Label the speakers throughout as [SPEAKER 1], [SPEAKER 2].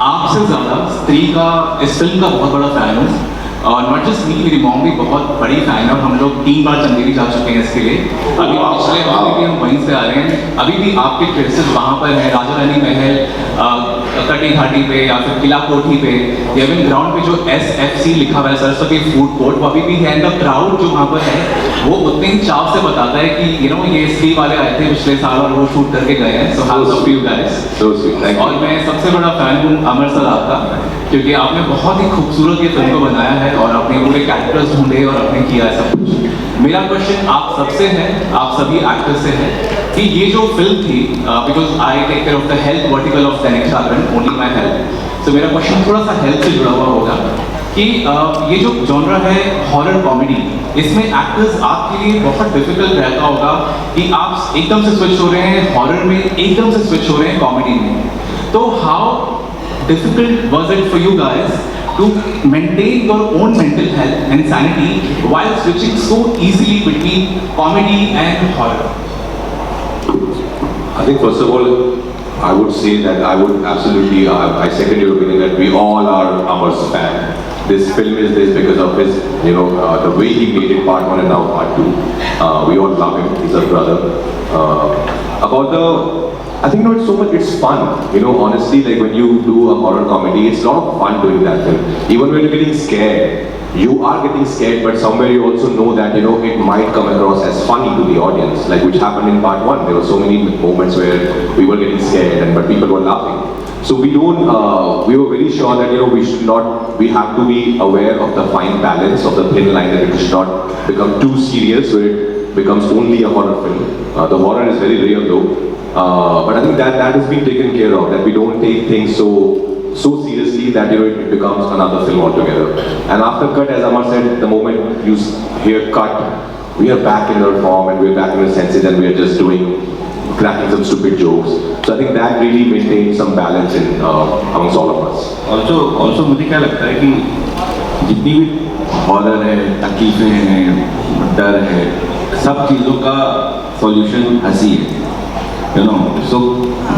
[SPEAKER 1] आपसे ज़्यादा स्त्री का इस फिल्म का बहुत बड़ा फैन हूँ और नॉट जस्ट मी, मेरी मॉम भी बहुत बड़ी फैन है और हम लोग 3 बार चंदेरी जा चुके हैं इसके लिए। अभी पिछले हफ्ते भी हम वहीं से आ रहे हैं। अभी भी आपके ट्रेसेस वहाँ पर हैं, राजा रानी महल, कटी घाटी पे या फिर किला कोठी पे, इवन ग्राउंड पे जो SFC लिखा हुआ है, सरस्वती फूड कोर्ट, वो अभी भी है। एंड द क्राउड जो वहाँ पर है वो उतने ही चाव से बताता है कि यू नो ये स्त्री वाले आए थे पिछले साल और वो शूट करके गए हैं। So hats off to you guys. और मैं सबसे बड़ा फैन हूँ अमर सर आपका, क्योंकि आपने बहुत ही खूबसूरत ये फिल्म को बनाया है और अपने पूरे कैरेक्टर्स ढूंढे और आपने किया है सब कुछ। मेरा क्वेश्चन आप सबसे है, आप सभी एक्टर्स से है कि ये जो फिल्म थी, because I take care of the health vertical of Dainik Jagran, only my health, तो मेरा क्वेश्चन थोड़ा सा हेल्थ से जुड़ा हुआ होगा कि ये जो जॉनरा है हॉरर कॉमेडी, इसमें एक्टर्स आपके लिए बहुत डिफिकल्ट रहता होगा कि आप एकदम से स्विच हो रहे हैं हॉरर में, एकदम से स्विच हो रहे हैं कॉमेडी में। तो how difficult was it for you guys to maintain your own mental health and sanity while switching so easily between comedy and horror?
[SPEAKER 2] I think first of all, I would say that I would absolutely, I second your opinion that we all are Amar's fan. This film is this because of his, the way he made it part 1 and now part 2. We all love him, he's our brother. I think it's so much, it's fun, honestly, like when you do a horror comedy, it's a lot of fun doing that film. Even when you're getting scared, you are getting scared, but somewhere you also know that, it might come across as funny to the audience, like which happened in part 1. There were so many moments where we were getting scared, but people were laughing. So we were very sure that, we have to be aware of the fine balance of the thin line, that it should not become too serious, where it becomes only a horror film. The horror is very real though. But I think that has been taken care of, that we don't take things so seriously that it becomes another film altogether. And after cut, as Amar said, the moment you hear cut, we are back in our form and we are back in our senses and we are just cracking some stupid jokes. So I think that really maintains some balance amongst all of us.
[SPEAKER 3] Also मुझे क्या लगता है कि जितनी भी horror है, तकलीफें हैं, डर है, सब चीज़ों का सॉल्यूशन हंसी है। सो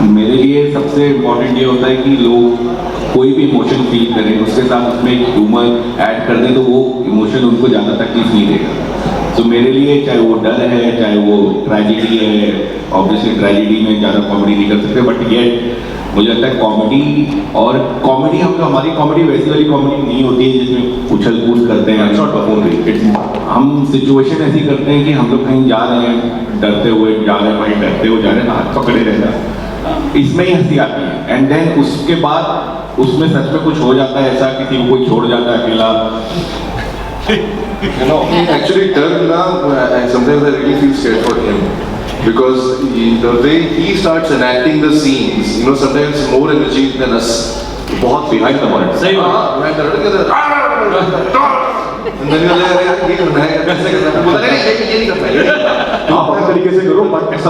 [SPEAKER 3] मेरे लिए सबसे इम्पोर्टेंट ये होता है कि लोग कोई भी इमोशन फील करें, उसके साथ उसमें एक ह्यूमर ऐड कर दें तो वो इमोशन उनको ज़्यादा तकलीफ नहीं देगा। तो मेरे लिए चाहे वो डर है, चाहे वो ट्रेजेडी है, ऑब्वियसली ट्रेजेडी में ज़्यादा कॉमेडी नहीं कर सकते, बट ये मुझे लगता है कॉमेडी हमारी कॉमेडी वैसी वाली कॉमेडी नहीं होती है जिसमें उछल कूद करते हैं। हम सिचुएशन ऐसी करते हैं कि हम लोग कहीं जा रहे हैं, डरते हुए जा रहे हैं, वहीं डरते हुए जा रहे हैं, हाथ पकड़े रहना, इसमें ही हंसी आती है। एंड देन उसके बाद उसमें सच में कुछ हो जाता है ऐसा, किसी को कोई छोड़ जाता है अकेला।
[SPEAKER 4] Actually, sometimes I really feel scared for him because the way he starts enacting the scenes, sometimes more energy than us. बहुत behind the moment.
[SPEAKER 3] सही बात।
[SPEAKER 4] behind the and then you're like, ये करना है, कैसे करना है? बोला नहीं, ये नहीं करना है।
[SPEAKER 2] आप अपने तरीके से करो, बट ऐसा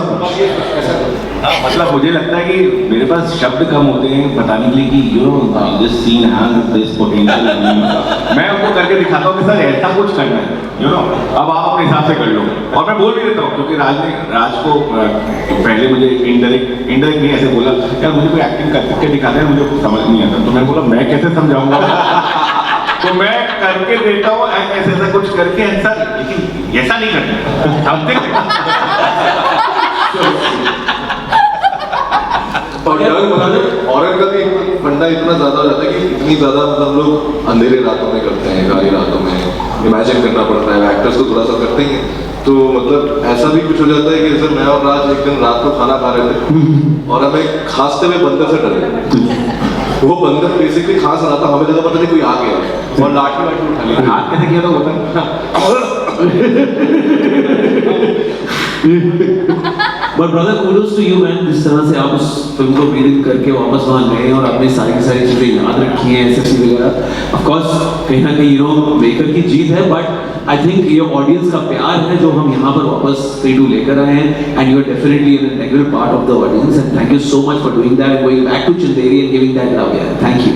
[SPEAKER 3] मतलब मुझे लगता है कि मेरे पास शब्द कम होते हैं बताने के लिए कि this scene has this potential. मैं उनको करके दिखाता हूँ कि सर ऐसा कुछ करना है, अब आप अपने हिसाब से कर लो। और मैं बोल भी देता हूँ, क्योंकि राज को पहले मुझे इनडायरेक्ट नहीं ऐसे बोला, यार मुझे कोई एक्टिंग करके दिखाते हैं, मुझे समझ नहीं आता। तो मैं बोला मैं कैसे समझाऊंगा, तो मैं करके देता हूँ ऐसा कुछ करके, ऐसा, लेकिन ऐसा नहीं करना
[SPEAKER 4] और हॉरर का भी फंडा इतना ज्यादा हो जाता है कि इतनी ज्यादा मतलब लोग अंधेरे रातों में करते हैं, काली रातों में इमेजिन करना पड़ता है, एक्टर्स को थोड़ा सा करते हैं, तो मतलब ऐसा भी कुछ हो जाता है कि जैसे मैं और राज एक दिन रात को खाना खा रहे थे और हमें खांसते हुए बंदर से डरे। वो बंदर बेसिकली खांस रहा था, हमें लगा पता नहीं कोई आ गया और लाठी उठा लिया।
[SPEAKER 3] हाथ कैसे किया था बता।
[SPEAKER 5] But brother, kudos to you man, जिस तरह से आप उस फिल्म को ब्रीथ करके वापस वहाँ गए और आपने सारी की सारी चीजें याद रखी हैं, SFC वगैरह। Of course कहीं ना कहीं मेकर की जीत है, but I think ये ऑडियंस का प्यार है जो हम यहाँ पर वापस P2 लेकर आए हैं, and you are definitely an integral part of the audience, and thank you so much for doing that and going back to Chanderi and giving that love. Yeah, thank you.